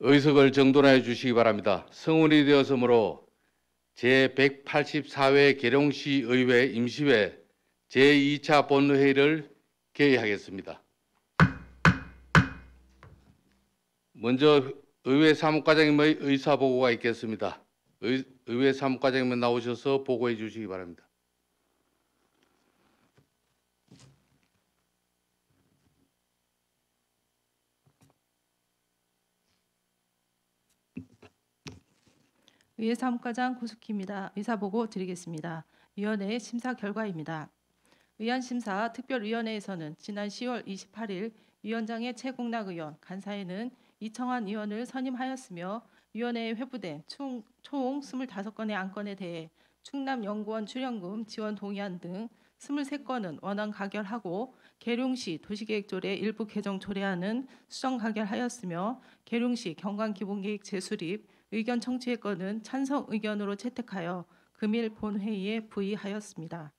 의석을 정돈해 주시기 바랍니다. 성운이 되었으므로 제184회 계룡시 의회 임시회 제2차 본회의를 개의하겠습니다. 먼저 의회 사무과장님의 의사보고가 있겠습니다. 의회 사무과장님 나오셔서 보고해 주시기 바랍니다. 의회 사무과장 고숙희입니다. 의사보고 드리겠습니다. 위원회 심사 결과입니다. 의안심사 특별위원회에서는 지난 10월 28일 위원장의 최공락 의원, 간사에는 이청환 의원을 선임하였으며 위원회에 회부된 총 25건의 안건에 대해 충남연구원 출연금 지원 동의안 등 23건은 원안 가결하고 계룡시 도시계획조례 일부 개정 조례안은 수정 가결하였으며 계룡시 경관기본계획 재수립 의견 청취의 건은 찬성 의견으로 채택하여 금일 본회의에 부의하였습니다.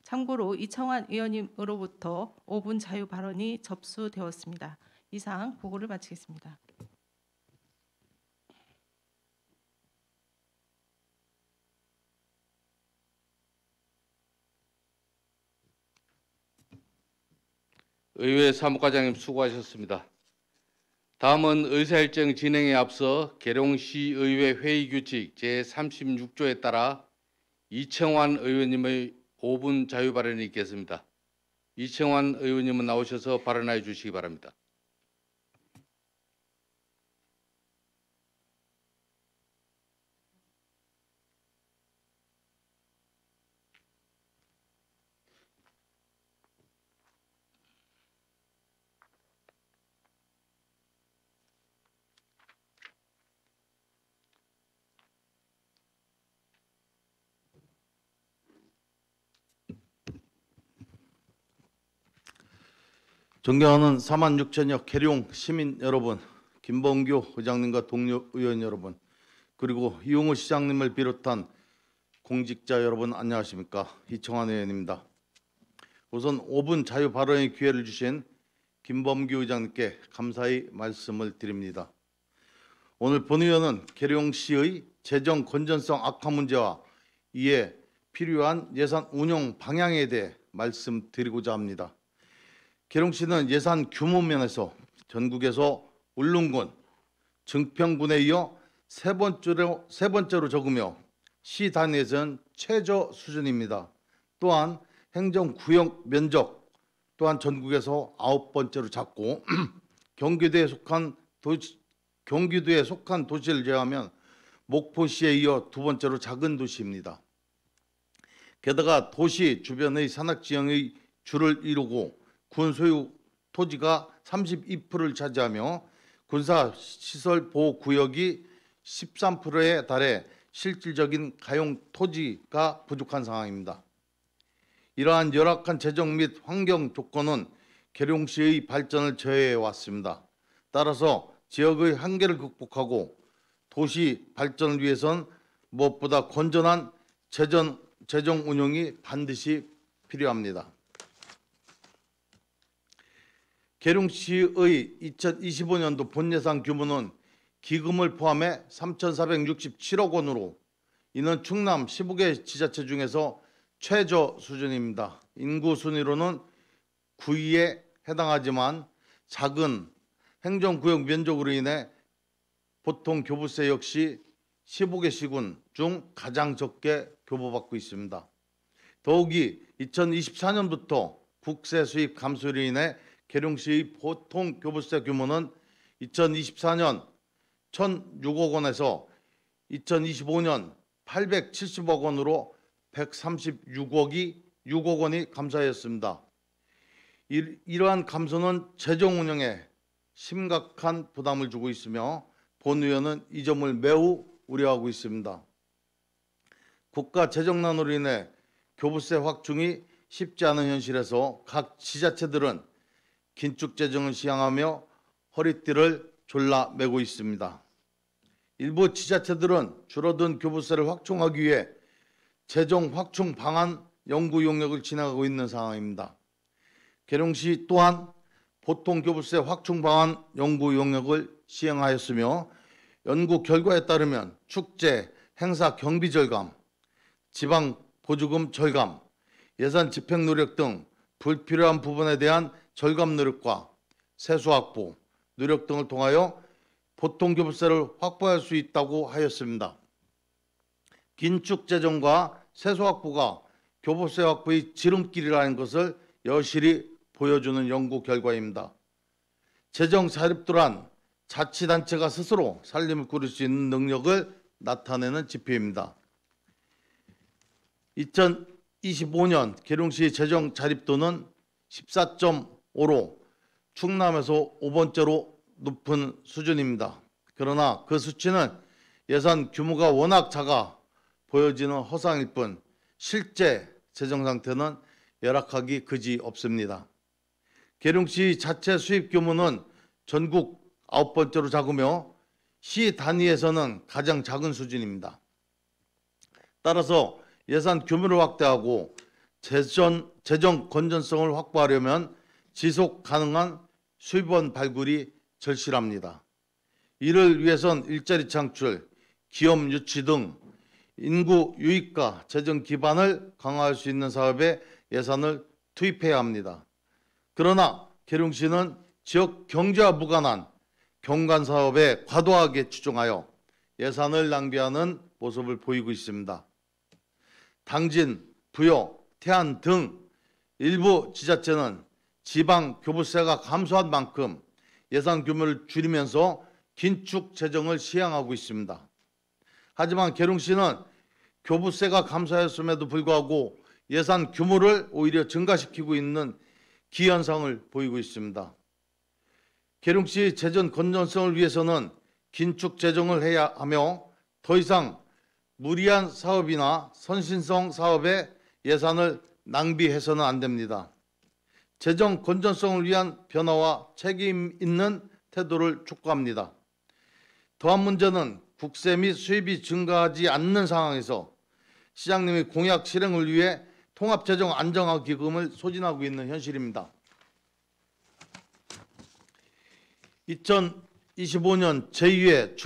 참고로 이청환 의원님으로부터 5분 자유 발언이 접수되었습니다. 이상 보고를 마치겠습니다. 의회 사무과장님 수고하셨습니다. 다음은 의사일정 진행에 앞서 계룡시의회 회의규칙 제36조에 따라 이청환 의원님의 5분 자유 발언이 있겠습니다. 이청환 의원님은 나오셔서 발언해 주시기 바랍니다. 존경하는 4만 6천여 계룡 시민 여러분, 김범규 의장님과 동료 의원 여러분, 그리고 이용우 시장님을 비롯한 공직자 여러분 안녕하십니까? 이청환 의원입니다. 우선 5분 자유 발언의 기회를 주신 김범규 의장님께 감사의 말씀을 드립니다. 오늘 본의원은 계룡시의 재정 건전성 악화 문제와 이에 필요한 예산 운영 방향에 대해 말씀드리고자 합니다. 계룡시는 예산 규모 면에서 전국에서 울릉군, 증평군에 이어 세 번째로 적으며 시 단위에서는 최저 수준입니다. 또한 행정구역 면적 또한 전국에서 9번째로 작고 경기도에 속한 도시를 제외하면 목포시에 이어 2번째로 작은 도시입니다. 게다가 도시 주변의 산악지형의 주를 이루고 군 소유 토지가 32%를 차지하며 군사시설 보호구역이 13%에 달해 실질적인 가용 토지가 부족한 상황입니다. 이러한 열악한 재정 및 환경 조건은 계룡시의 발전을 저해해 왔습니다. 따라서 지역의 한계를 극복하고 도시 발전을 위해선 무엇보다 건전한 재정 운영이 반드시 필요합니다. 계룡시의 2025년도 본예산 규모는 기금을 포함해 3,467억 원으로 이는 충남 15개 지자체 중에서 최저 수준입니다. 인구 순위로는 9위에 해당하지만 작은 행정구역 면적으로 인해 보통 교부세 역시 15개 시군 중 가장 적게 교부받고 있습니다. 더욱이 2024년부터 국세 수입 감소로 인해 계룡시의 보통 교부세 규모는 2024년 1,006억 원에서 2025년 870억 원으로 136억 원이 감소하였습니다. 이러한 감소는 재정 운영에 심각한 부담을 주고 있으며 본 의원은 이 점을 매우 우려하고 있습니다. 국가 재정난으로 인해 교부세 확충이 쉽지 않은 현실에서 각 지자체들은 긴축 재정을 시행하며 허리띠를 졸라매고 있습니다. 일부 지자체들은 줄어든 교부세를 확충하기 위해 재정 확충 방안 연구 용역을 진행하고 있는 상황입니다. 계룡시 또한 보통교부세 확충 방안 연구 용역을 시행하였으며 연구 결과에 따르면 축제, 행사 경비 절감, 지방 보조금 절감, 예산 집행 노력 등 불필요한 부분에 대한 절감 노력과 세수 확보, 노력 등을 통하여 보통교부세를 확보할 수 있다고 하였습니다. 긴축 재정과 세수 확보가 교부세 확보의 지름길이라는 것을 여실히 보여주는 연구 결과입니다. 재정 자립도란 자치단체가 스스로 살림을 꾸릴 수 있는 능력을 나타내는 지표입니다. 2025년 계룡시 재정 자립도는 14.5로 충남에서 5번째로 높은 수준입니다. 그러나 그 수치는 예산 규모가 워낙 작아 보여지는 허상일 뿐 실제 재정 상태는 열악하기 그지 없습니다. 계룡시 자체 수입 규모는 전국 9번째로 작으며 시 단위에서는 가장 작은 수준입니다. 따라서 예산 규모를 확대하고 재정 건전성을 확보하려면 지속 가능한 수입원 발굴이 절실합니다. 이를 위해선 일자리 창출, 기업 유치 등 인구 유입과 재정 기반을 강화할 수 있는 사업에 예산을 투입해야 합니다. 그러나 계룡시는 지역 경제와 무관한 경관 사업에 과도하게 추종하여 예산을 낭비하는 모습을 보이고 있습니다. 당진, 부여, 태안 등 일부 지자체는 지방 교부세가 감소한 만큼 예산 규모를 줄이면서 긴축 재정을 시행하고 있습니다. 하지만 계룡시는 교부세가 감소하였음에도 불구하고 예산 규모를 오히려 증가시키고 있는 기현상을 보이고 있습니다. 계룡시 재정 건전성을 위해서는 긴축 재정을 해야 하며 더 이상 무리한 사업이나 선신성 사업에 예산을 낭비해서는 안 됩니다. 재정 건전성을 위한 변화와 책임 있는 태도를 촉구합니다. 더한 문제는 국세 및 수입이 증가하지 않는 상황에서 시장님이 공약 실행을 위해 통합재정 안정화 기금을 소진하고 있는 현실입니다. 2025년 제2회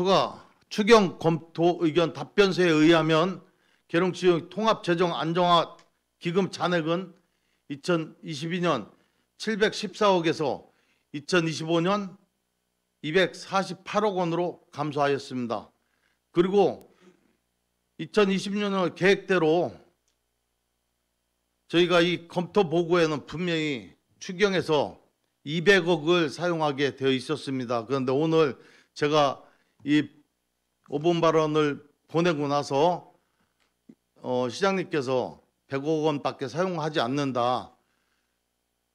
추경 검토 의견 답변서에 의하면 계룡시 통합재정 안정화 기금 잔액은 2022년 714억에서 2025년 248억 원으로 감소하였습니다. 그리고 2020년을 계획대로 저희가 이 검토 보고에는 분명히 추경에서 200억을 사용하게 되어 있었습니다. 그런데 오늘 제가 이 5분 발언을 보내고 나서 시장님께서 100억 원밖에 사용하지 않는다.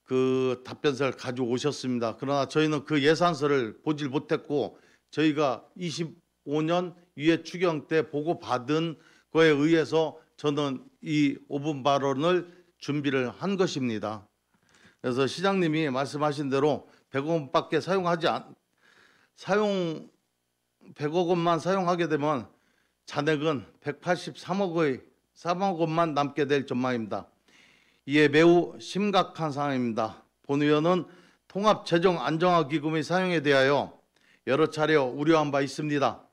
그 답변서를 가지고 오셨습니다. 그러나 저희는 그 예산서를 보질 못했고 저희가 25년 위에 추경 때 보고받은 거에 의해서 저는 이 5분 발언을 준비를 한 것입니다. 그래서 시장님이 말씀하신 대로 100억 원밖에 100억 원만 사용하게 되면 잔액은 183억 원만 남게 될 전망입니다. 이에 매우 심각한 상황입니다. 본 의원은 통합재정안정화기금의 사용에 대하여 여러 차례 우려한 바 있습니다.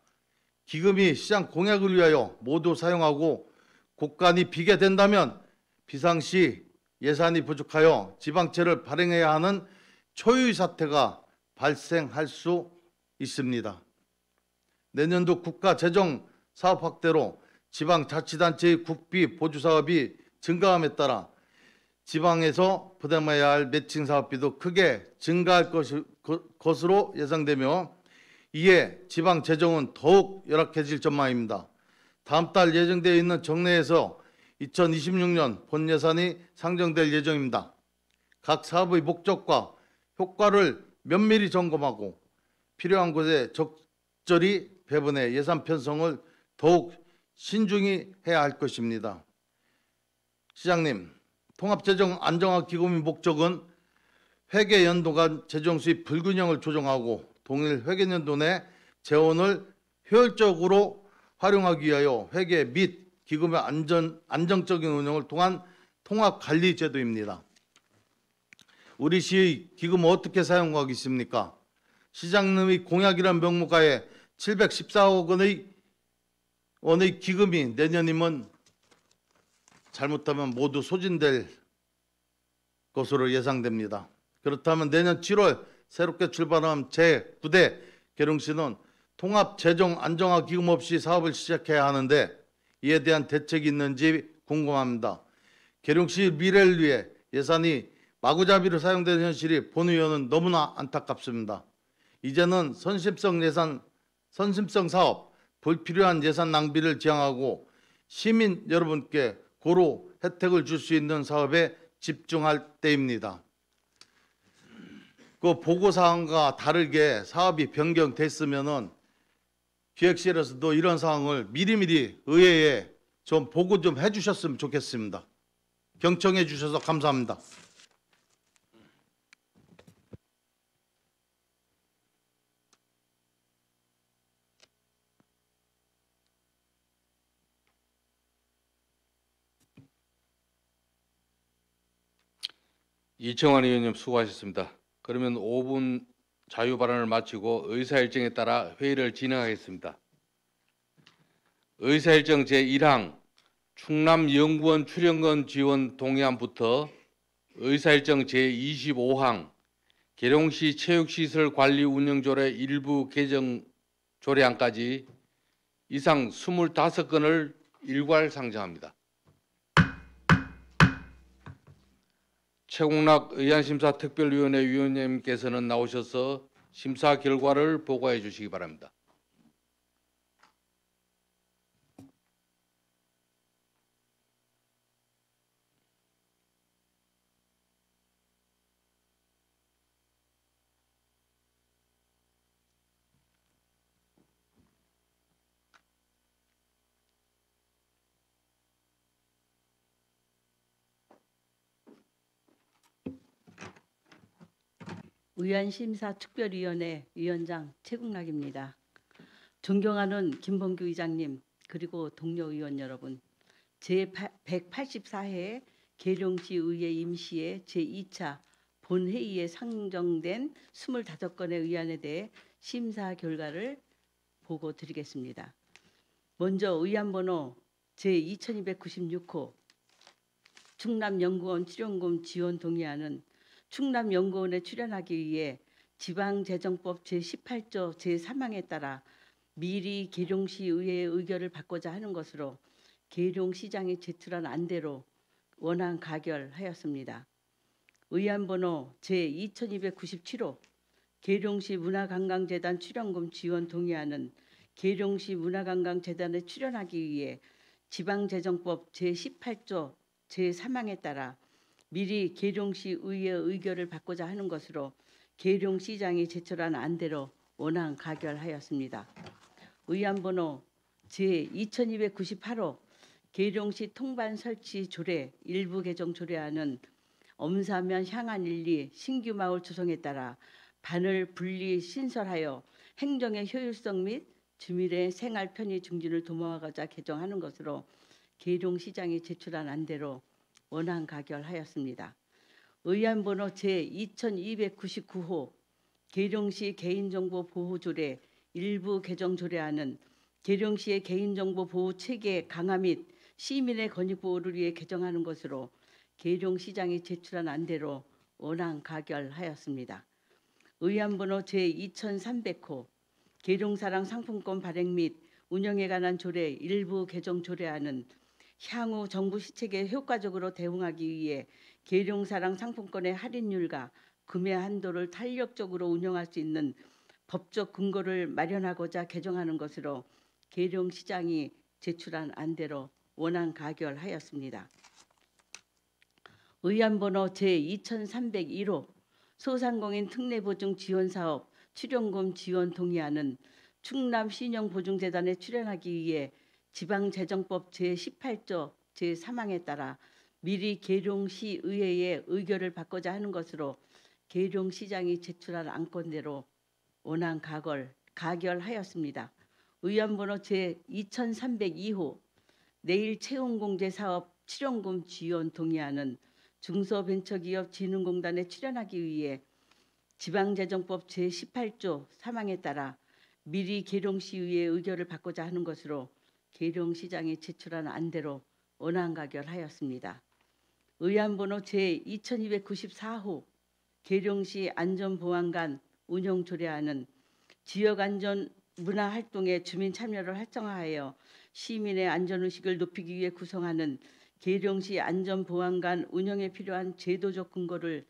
기금이 시장 공약을 위하여 모두 사용하고 곳간이 비게 된다면 비상시 예산이 부족하여 지방채를 발행해야 하는 초유의 사태가 발생할 수 있습니다. 내년도 국가재정 사업 확대로 지방자치단체의 국비 보조사업이 증가함에 따라 지방에서 부담해야 할 매칭 사업비도 크게 증가할 것으로 예상되며 이에 지방 재정은 더욱 열악해질 전망입니다. 다음 달 예정되어 있는 정례에서 2026년 본 예산이 상정될 예정입니다. 각 사업의 목적과 효과를 면밀히 점검하고 필요한 곳에 적절히 배분해 예산 편성을 더욱 신중히 해야 할 것입니다. 시장님, 통합재정 안정화 기금의 목적은 회계 연도 간 재정 수입 불균형을 조정하고 동일 회계 연도 내 재원을 효율적으로 활용하기 위하여 회계 및 기금의 안정적인 운영을 통한 통합관리 제도입니다. 우리 시의 기금을 어떻게 사용하겠습니까? 시장님의 공약이란 명목하에 714억 원의 기금이 내년이면 잘못하면 모두 소진될 것으로 예상됩니다. 그렇다면 내년 7월 새롭게 출발한 제9대 계룡시는 통합재정안정화기금 없이 사업을 시작해야 하는데 이에 대한 대책이 있는지 궁금합니다. 계룡시 미래를 위해 예산이 마구잡이로 사용되는 현실이 본 의원은 너무나 안타깝습니다. 이제는 선심성 사업, 불필요한 예산 낭비를 지양하고 시민 여러분께 고루 혜택을 줄 수 있는 사업에 집중할 때입니다. 그 보고사항과 다르게 사업이 변경됐으면은 기획실에서도 이런 사항을 미리미리 의회에 좀 보고 좀 해주셨으면 좋겠습니다. 경청해 주셔서 감사합니다. 이청환 의원님 수고하셨습니다. 그러면 5분 자유 발언을 마치고 의사일정에 따라 회의를 진행하겠습니다. 의사일정 제1항 충남연구원 출연금 지원 동의안부터 의사일정 제25항 계룡시 체육시설 관리 운영조례 일부 개정 조례안까지 이상 25건을 일괄 상정합니다. 최공락 의안심사 특별위원회 위원님께서는 나오셔서 심사 결과를 보고해 주시기 바랍니다. 의안심사특별위원회 위원장 최국락입니다. 존경하는 김범규 의장님 그리고 동료 의원 여러분, 제184회 계룡시 의회 임시회 제2차 본회의에 상정된 25건의 의안에 대해 심사 결과를 보고 드리겠습니다. 먼저 의안번호 제2296호 충남연구원 출연금 지원 동의안은 충남연구원에 출연하기 위해 지방재정법 제18조 제3항에 따라 미리 계룡시 의회의 의결을 받고자 하는 것으로 계룡시장이 제출한 안대로 원안 가결하였습니다. 의안번호 제2297호 계룡시 문화관광재단 출연금 지원 동의안은 계룡시 문화관광재단에 출연하기 위해 지방재정법 제18조 제3항에 따라 미리 계룡시 의회 의결을 받고자 하는 것으로 계룡시장이 제출한 안대로 원안 가결하였습니다. 의안번호 제2298호 계룡시 통반 설치 조례 일부 개정 조례안은 엄사면 향안 1리 신규 마을 조성에 따라 반을 분리 신설하여 행정의 효율성 및 주민의 생활 편의 증진을 도모하고자 개정하는 것으로 계룡시장이 제출한 안대로 원안 가결하였습니다. 의안번호 제2299호 계룡시 개인정보 보호조례 일부 개정 조례안은 계룡시의 개인정보 보호 체계 강화 및 시민의 권익 보호를 위해 개정하는 것으로 계룡시장이 제출한 안대로 원안 가결하였습니다. 의안번호 제2300호 계룡사랑 상품권 발행 및 운영에 관한 조례 일부 개정 조례안은 향후 정부 시책에 효과적으로 대응하기 위해 계룡사랑 상품권의 할인율과 구매 한도를 탄력적으로 운영할 수 있는 법적 근거를 마련하고자 개정하는 것으로 계룡시장이 제출한 안대로 원안 가결하였습니다. 의안번호 제2301호 소상공인 특례보증 지원사업 출연금 지원 동의안은 충남신용보증재단에 출연하기 위해 지방재정법 제18조 제3항에 따라 미리 계룡시 의회의 의결을 받고자 하는 것으로 계룡시장이 제출한 안건대로 원안 가결하였습니다. 의안번호 제2302호 내일 채용공제 사업 출연금 지원 동의안은 중소벤처기업진흥공단에 출연하기 위해 지방재정법 제18조 3항에 따라 미리 계룡시의회 의결을 받고자 하는 것으로 계룡시장이 제출한 안대로 원안가결하였습니다. 의안번호 제2294호 계룡시 안전보안관 운영 조례안은 지역안전 문화활동에 주민 참여를 활성화하여 시민의 안전의식을 높이기 위해 구성하는 계룡시 안전보안관 운영에 필요한 제도적 근거를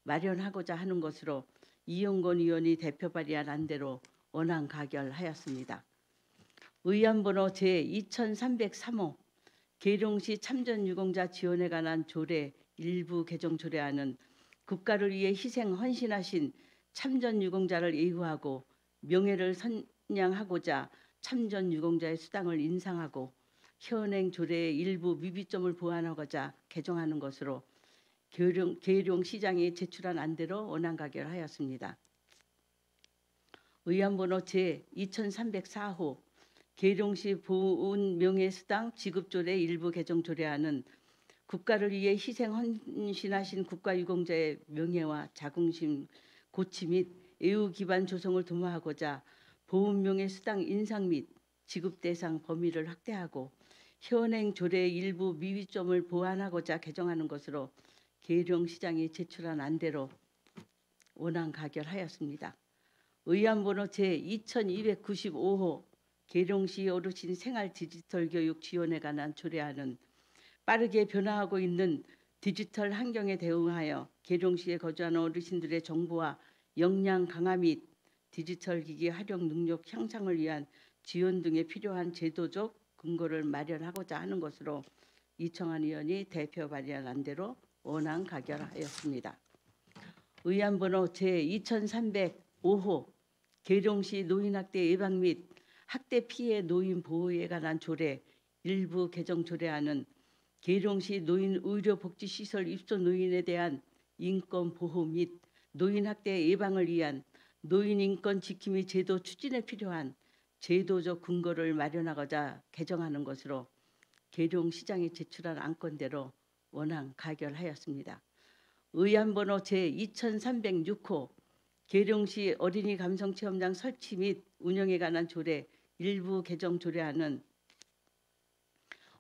마련하고자 하는 것으로 이용건 의원이 대표 발의한 안대로 원안 가결하였습니다. 의안번호 제2303호 계룡시 참전유공자 지원에 관한 조례 일부 개정 조례안은 국가를 위해 희생 헌신하신 참전유공자를 예우하고 명예를 선양하고자 참전유공자의 수당을 인상하고 현행 조례의 일부 미비점을 보완하고자 개정하는 것으로 계룡시장이 제출한 안대로 원안 가결하였습니다. 의안번호 제2304호 계룡시 보훈 명예수당 지급조례 일부 개정 조례안은 국가를 위해 희생 헌신하신 국가유공자의 명예와 자긍심 고취 및 애우 기반 조성을 도모하고자 보훈 명예수당 인상 및 지급 대상 범위를 확대하고 현행 조례의 일부 미비점을 보완하고자 개정하는 것으로 계룡시장이 제출한 안대로 원안 가결하였습니다. 의안번호 제2295호 계룡시 어르신 생활 디지털 교육 지원에 관한 조례안은 빠르게 변화하고 있는 디지털 환경에 대응하여 계룡시에 거주하는 어르신들의 정보와 역량 강화 및 디지털 기기 활용 능력 향상을 위한 지원 등에 필요한 제도적 근거를 마련하고자 하는 것으로 이청한 의원이 대표 발의한 안대로 원안 가결하였습니다. 의안번호 제2305호 계룡시 노인학대 예방 및 학대 피해 노인 보호에 관한 조례 일부 개정 조례안은 계룡시 노인 의료복지시설 입소 노인에 대한 인권 보호 및 노인 학대 예방을 위한 노인 인권 지킴이 제도 추진에 필요한 제도적 근거를 마련하고자 개정하는 것으로 계룡시장이 제출한 안건대로 원안 가결하였습니다. 의안번호 제2306호 계룡시 어린이 감성체험장 설치 및 운영에 관한 조례 일부 개정 조례안은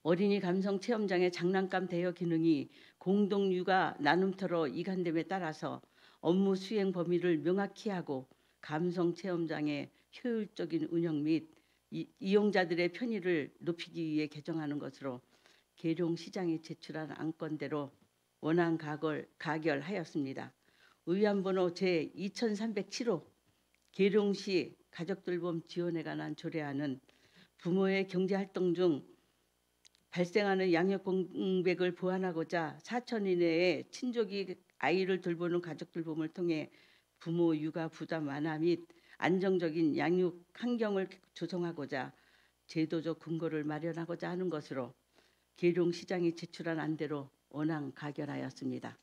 어린이 감성체험장의 장난감 대여 기능이 공동육아 나눔터로 이관됨에 따라서 업무 수행 범위를 명확히 하고 감성체험장의 효율적인 운영 및 이용자들의 편의를 높이기 위해 개정하는 것으로 계룡시장이 제출한 안건대로 원안 가결하였습니다. 의안번호 제2307호 계룡시 가족돌봄 지원에 관한 조례안은 부모의 경제활동 중 발생하는 양육 공백을 보완하고자 4천 이내에 친족이 아이를 돌보는 가족돌봄을 통해 부모 육아 부담 완화 및 안정적인 양육 환경을 조성하고자 제도적 근거를 마련하고자 하는 것으로 계룡시장이 제출한 안대로 원안 가결하였습니다.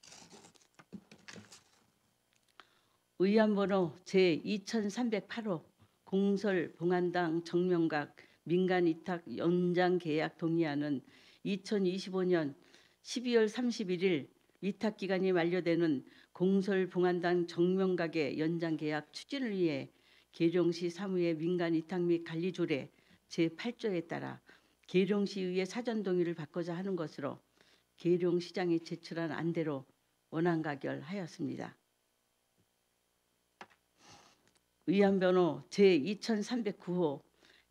의안번호 제2308호 공설봉안당 정명각 민간위탁 연장계약 동의안은 2025년 12월 31일 위탁기간이 만료되는 공설봉안당 정명각의 연장계약 추진을 위해 계룡시 사무의 민간위탁 및 관리조례 제8조에 따라 계룡시의회 사전동의를 받고자 하는 것으로 계룡시장이 제출한 안대로 원안 가결하였습니다. 의안번호 제2309호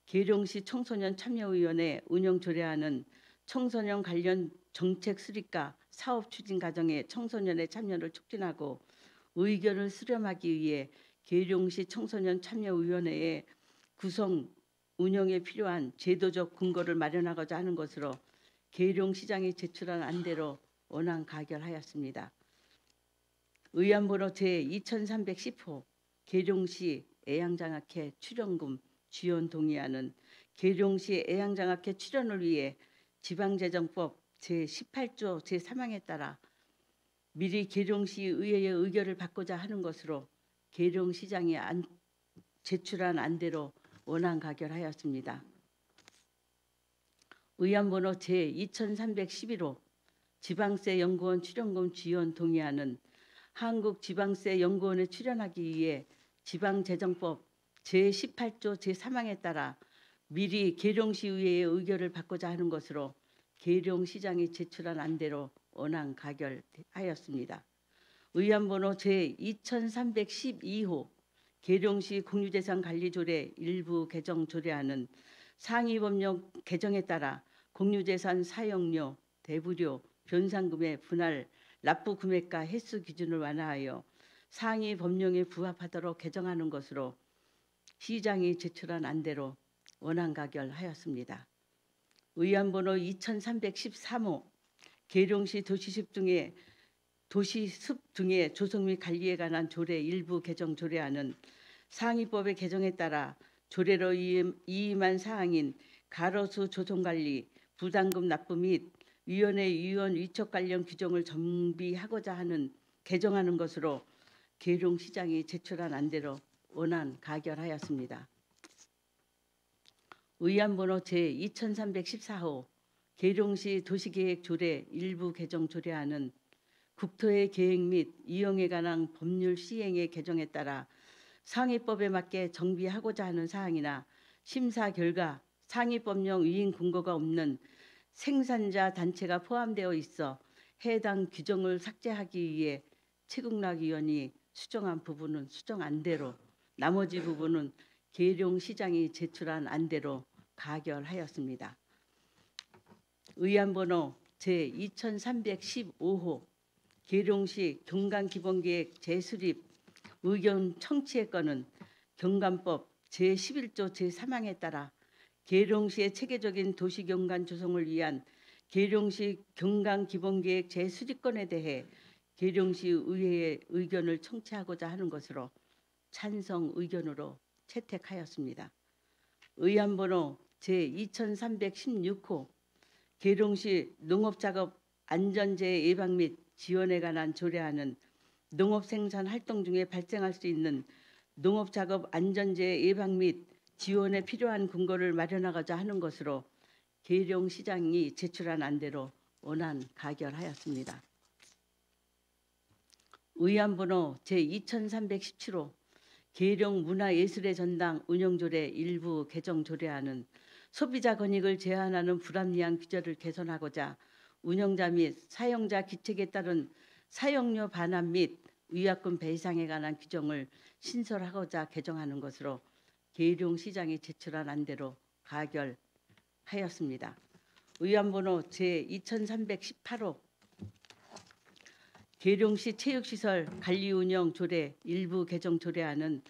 계룡시 청소년 참여위원회 운영조례안은 청소년 관련 정책 수립과 사업 추진 과정에 청소년의 참여를 촉진하고 의견을 수렴하기 위해 계룡시 청소년 참여위원회의 구성 운영에 필요한 제도적 근거를 마련하고자 하는 것으로 계룡시장이 제출한 안대로 원안 가결하였습니다. 의안번호 제2310호 계룡시 애양장학회 출연금 지원 동의안은 계룡시 애양장학회 출연을 위해 지방재정법 제18조 제3항에 따라 미리 계룡시 의회의 의결을 받고자 하는 것으로 계룡시장이 제출한 안대로 원안 가결하였습니다. 의안번호 제2311호 지방세 연구원 출연금 지원 동의안은 한국지방세 연구원에 출연하기 위해 지방재정법 제18조 제3항에 따라 미리 계룡시의회의 의결을 받고자 하는 것으로 계룡시장이 제출한 안대로 원안 가결하였습니다. 의안번호 제2312호 계룡시 공유재산관리조례 일부 개정 조례안은 상위법령 개정에 따라 공유재산 사용료, 대부료, 변상금의 분할, 납부 금액과 횟수 기준을 완화하여 상위 법령에 부합하도록 개정하는 것으로 시장이 제출한 안대로 원안 가결하였습니다. 의안번호 2313호 계룡시 도시숲 등의 조성 및 관리에 관한 조례 일부 개정 조례안은 상위법의 개정에 따라 조례로 이임한 사항인 가로수 조성관리, 부담금 납부 및 위원회 위원 위촉 관련 규정을 정비하고자 하는 개정하는 것으로 계룡시장이 제출한 안대로 원안 가결하였습니다. 의안번호 제2314호 계룡시 도시계획조례 일부 개정 조례안은 국토의 계획 및 이용에 관한 법률 시행의 개정에 따라 상위법에 맞게 정비하고자 하는 사항이나 심사 결과 상위법령 위임 근거가 없는 생산자 단체가 포함되어 있어 해당 규정을 삭제하기 위해 최국락 의원이 수정한 부분은 수정 안대로 나머지 부분은 계룡시장이 제출한 안대로 가결하였습니다. 의안번호 제2315호 계룡시 경강기본계획 재수립 의견 청취의 건은 경감법 제11조 제3항에 따라 계룡시의 체계적인 도시경관 조성을 위한 계룡시 경강기본계획 재수립건에 대해 계룡시 의회의 의견을 청취하고자 하는 것으로 찬성 의견으로 채택하였습니다. 의안번호 제2316호 계룡시 농업작업 안전재해 예방 및 지원에 관한 조례안은 농업생산 활동 중에 발생할 수 있는 농업작업 안전재해 예방 및 지원에 필요한 근거를 마련하고자 하는 것으로 계룡시장이 제출한 안대로 원안 가결하였습니다. 의안번호 제2317호 계룡문화예술의 전당 운영조례 일부 개정 조례안은 소비자 권익을 제한하는 불합리한 규제를 개선하고자 운영자 및 사용자 기책에 따른 사용료 반환 및 위약금 배상에 관한 규정을 신설하고자 개정하는 것으로 계룡시장이 제출한 안대로 가결하였습니다. 의안번호 제2318호 계룡시 체육시설 관리운영 조례 일부 개정 조례안은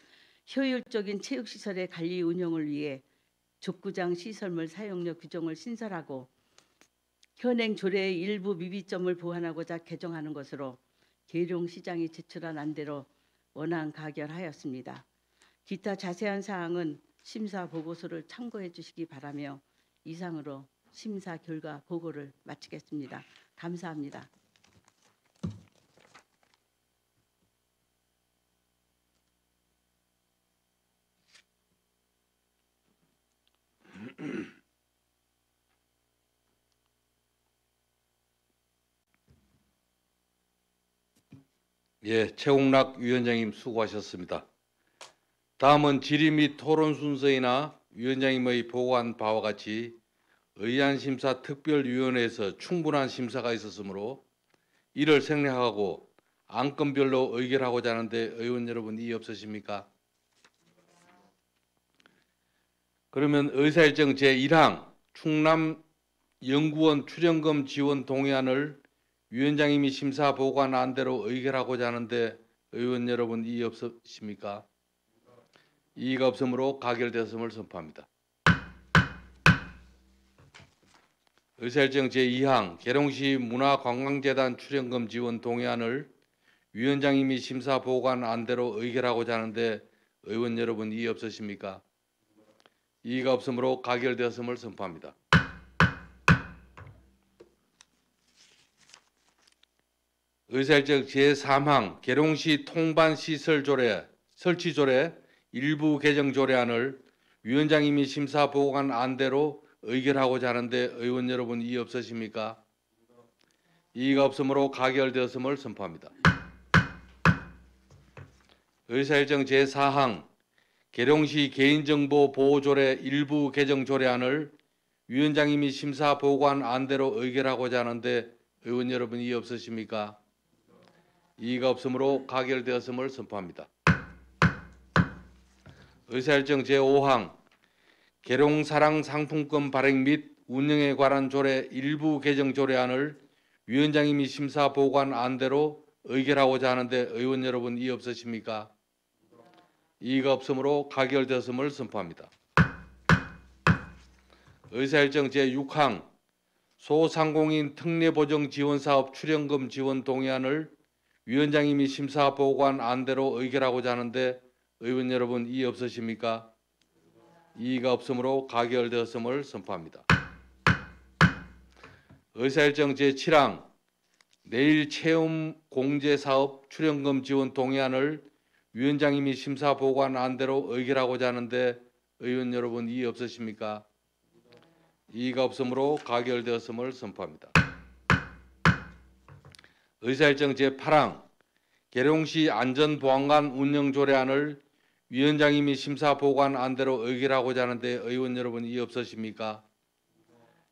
효율적인 체육시설의 관리 운영을 위해 족구장 시설물 사용료 규정을 신설하고 현행 조례의 일부 미비점을 보완하고자 개정하는 것으로 계룡시장이 제출한 안대로 원안 가결하였습니다. 기타 자세한 사항은 심사 보고서를 참고해 주시기 바라며 이상으로 심사 결과 보고를 마치겠습니다. 감사합니다. 예, 최홍락 위원장님 수고하셨습니다. 다음은 질의 및 토론 순서이나 위원장님의 보고한 바와 같이 의안심사 특별위원회에서 충분한 심사가 있었으므로 이를 생략하고 안건별로 의결하고자 하는데 의원 여러분 이의 없으십니까? 그러면 의사일정 제1항 충남 연구원 출연금 지원 동의안을 위원장님이 심사 보고한 안대로 의결하고자 하는데 의원 여러분 이의 없으십니까? 이의가 없으므로 가결되었음을 선포합니다. 의사일정 제2항 계룡시 문화관광재단 출연금 지원 동의안을 위원장님이 심사 보고한 안대로 의결하고자 하는데 의원 여러분 이의 없으십니까? 이의가 없으므로 가결되었음을 선포합니다. 의사일정 제3항 계룡시 통반시설 설치조례 일부 개정 조례안을 위원장님이 심사 보고한 안대로 의결하고자 하는데 의원 여러분 이의 없으십니까? 이의가 없으므로 가결되었음을 선포합니다. 의사일정 제4항 계룡시 개인정보 보호조례 일부 개정 조례안을 위원장님이 심사 보고한 안대로 의결하고자 하는데 의원 여러분 이의 없으십니까? 이의가 없으므로 가결되었음을 선포합니다. 의사일정 제5항 계룡사랑 상품권 발행 및 운영에 관한 조례 일부 개정 조례안을 위원장님이 심사 보고한 안대로 의결하고자 하는데 의원 여러분 이의 없으십니까? 이의가 없으므로 가결되었음을 선포합니다. 의사일정 제6항 소상공인 특례보정 지원사업 출연금 지원 동의안을 위원장님이 심사 보고한 안대로 의결하고자 하는데 의원 여러분 이의 없으십니까? 이의가 없으므로 가결되었음을 선포합니다. 의사일정 제7항 내일 체험 공제 사업 출연금 지원 동의안을 위원장님이 심사 보고한 안대로 의결하고자 하는데 의원 여러분 이의 없으십니까? 이의가 없으므로 가결되었음을 선포합니다. 의사일정 제8항 계룡시 안전보안관 운영조례안을 위원장님이 심사 보고한 안대로 의결하고자 하는데 의원 여러분 이의 없으십니까?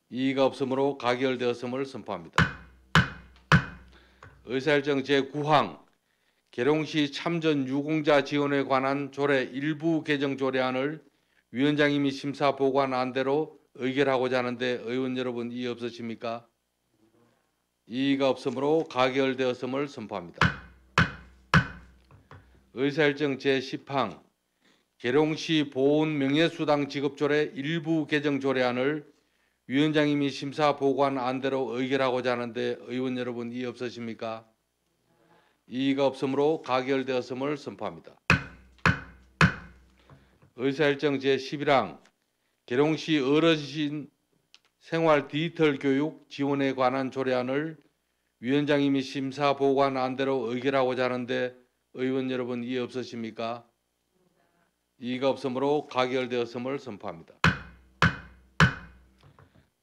이의가 없으므로 가결되었음을 선포합니다. 의사일정 제9항 계룡시 참전 유공자 지원에 관한 조례 일부 개정 조례안을 위원장님이 심사 보고한 안대로 의결하고자 하는데 의원 여러분 이의 없으십니까? 이의가 없으므로 가결되었음을 선포합니다. 의사일정 제10항 계룡시 보훈 명예수당 지급조례 일부 개정 조례안을 위원장님이 심사 보고한 안대로 의결하고자 하는데 의원 여러분 이의 없으십니까? 이의가 없으므로 가결되었음을 선포합니다. 의사일정 제11항 계룡시 어르신 생활 디지털 교육 지원에 관한 조례안을 위원장님이 심사 보고한 안대로 의결하고자 하는데 의원 여러분 이의 없으십니까? 이의가 없으므로 가결되었음을 선포합니다.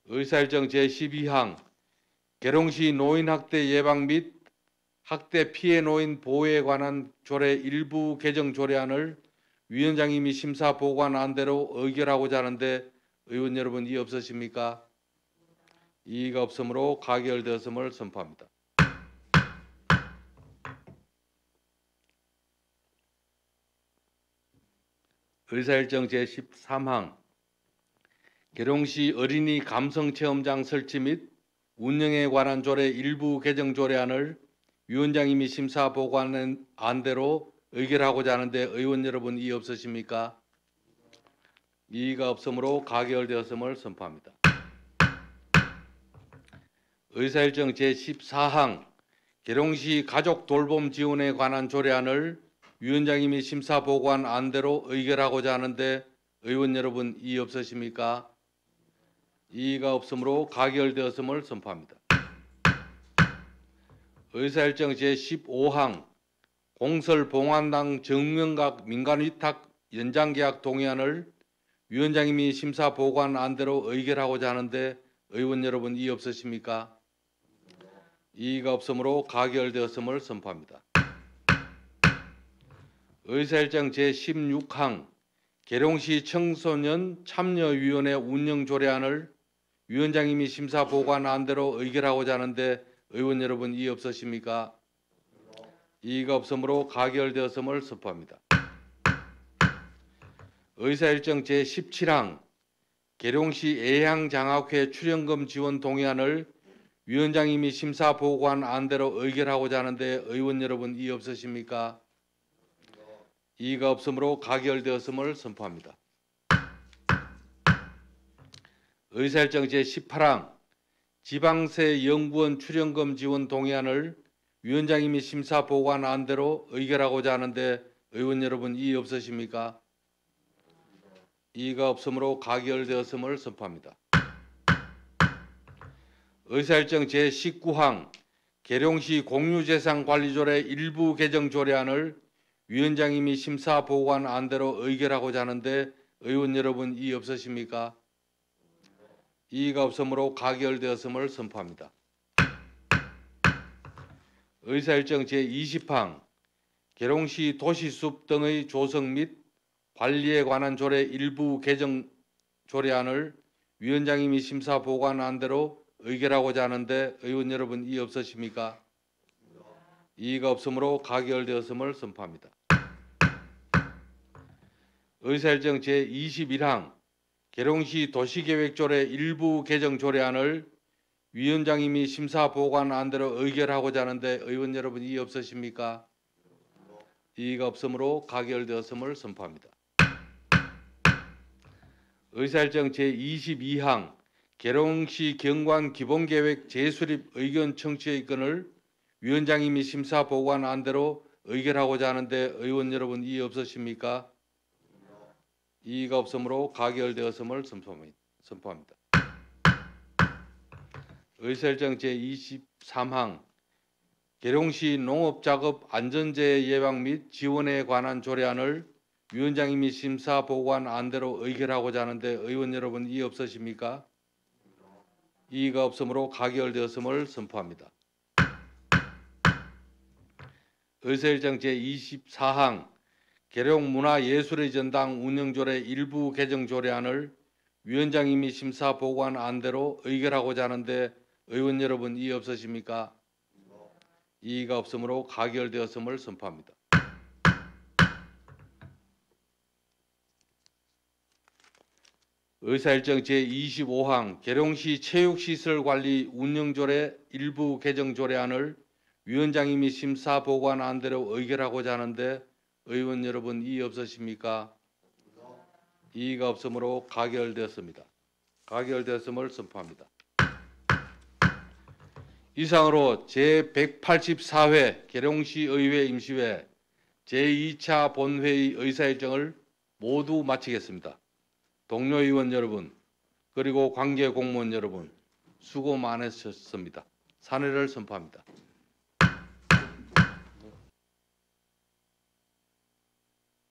의사일정 제12항 계룡시 노인학대 예방 및 학대 피해 노인 보호에 관한 조례 일부 개정 조례안을 위원장님이 심사 보고한 안대로 의결하고자 하는데 의원 여러분 이의 없으십니까? 이의가 없으므로 가결되었음을 선포합니다. 의사일정 제13항 계룡시 어린이 감성체험장 설치 및 운영에 관한 조례 일부 개정 조례안을 위원장님이 심사 보고한 안대로 의결하고자 하는데 의원 여러분 이의 없으십니까? 이의가 없으므로 가결되었음을 선포합니다. 의사일정 제14항 계룡시 가족 돌봄 지원에 관한 조례안을 위원장님이 심사 보고한 안대로 의결하고자 하는데 의원 여러분 이의 없으십니까? 이의가 없으므로 가결되었음을 선포합니다. 의사일정 제15항 공설봉안당 정명각 민간위탁 연장계약 동의안을 위원장님이 심사 보고한 안대로 의결하고자 하는데 의원 여러분 이의 없으십니까? 이의가 없으므로 가결되었음을 선포합니다. 의사일정 제16항 계룡시 청소년 참여위원회 운영조례안을 위원장님이 심사 보고한 안대로 의결하고자 하는데 의원 여러분 이의 없으십니까? 이의가 없으므로 가결되었음을 선포합니다. 의사일정 제17항 계룡시 애향장학회 출연금 지원 동의안을 위원장님이 심사 보고한 안대로 의결하고자 하는데 의원 여러분 이의 없으십니까? 이의가 없으므로 가결되었음을 선포합니다. 의사일정 제18항 지방세 연구원 출연금 지원 동의안을 위원장님이 심사 보고한 안대로 의결하고자 하는데 의원 여러분 이의 없으십니까? 이의가 없으므로 가결되었음을 선포합니다. 의사일정 제19항 계룡시 공유재산관리조례 일부 개정 조례안을 위원장님이 심사 보고한 안대로 의결하고자 하는데 의원 여러분 이의 없으십니까? 이의가 없으므로 가결되었음을 선포합니다. 의사일정 제20항 계룡시 도시숲 등의 조성 및 관리에 관한 조례 일부 개정 조례안을 위원장님이 심사 보고한 대로 의결하고자 하는데 의원 여러분 이의 없으십니까? 이의가 없으므로 가결되었음을 선포합니다. 의사일정 제21항 계룡시 도시계획조례 일부 개정 조례안을 위원장님이 심사 보고한 대로 의결하고자 하는데 의원 여러분 이의 없으십니까? 이의가 없으므로 가결되었음을 선포합니다. 의사일정 제22항 계룡시 경관 기본계획 재수립 의견 청취의 건을 위원장님이 심사 보고한 대로 의결하고자 하는데 의원 여러분 이의 없으십니까? 이의가 없으므로 가결되었음을 선포합니다. 의사일정 제23항 계룡시 농업작업 안전재해 예방 및 지원에 관한 조례안을 위원장님이 심사 보고한 대로 의결하고자 하는데 의원 여러분 이의 없으십니까? 이의가 없으므로 가결되었음을 선포합니다. 의사일정 제24항 계룡문화예술의 전당 운영조례 일부 개정 조례안을 위원장님이 심사 보고한 대로 의결하고자 하는데 의원 여러분 이의 없으십니까? 이의가 없으므로 가결되었음을 선포합니다. 의사일정 제25항 계룡시 체육시설관리 운영조례 일부 개정 조례안을 위원장님이 심사 보고한 대로 의결하고자 하는데 의원 여러분 이의 없으십니까? 이의가 없으므로 가결되었습니다. 가결되었음을 선포합니다. 이상으로 제184회 계룡시의회 임시회 제2차 본회의 의사일정을 모두 마치겠습니다. 동료 의원 여러분 그리고 관계 공무원 여러분 수고 많으셨습니다. 사퇴를 선포합니다.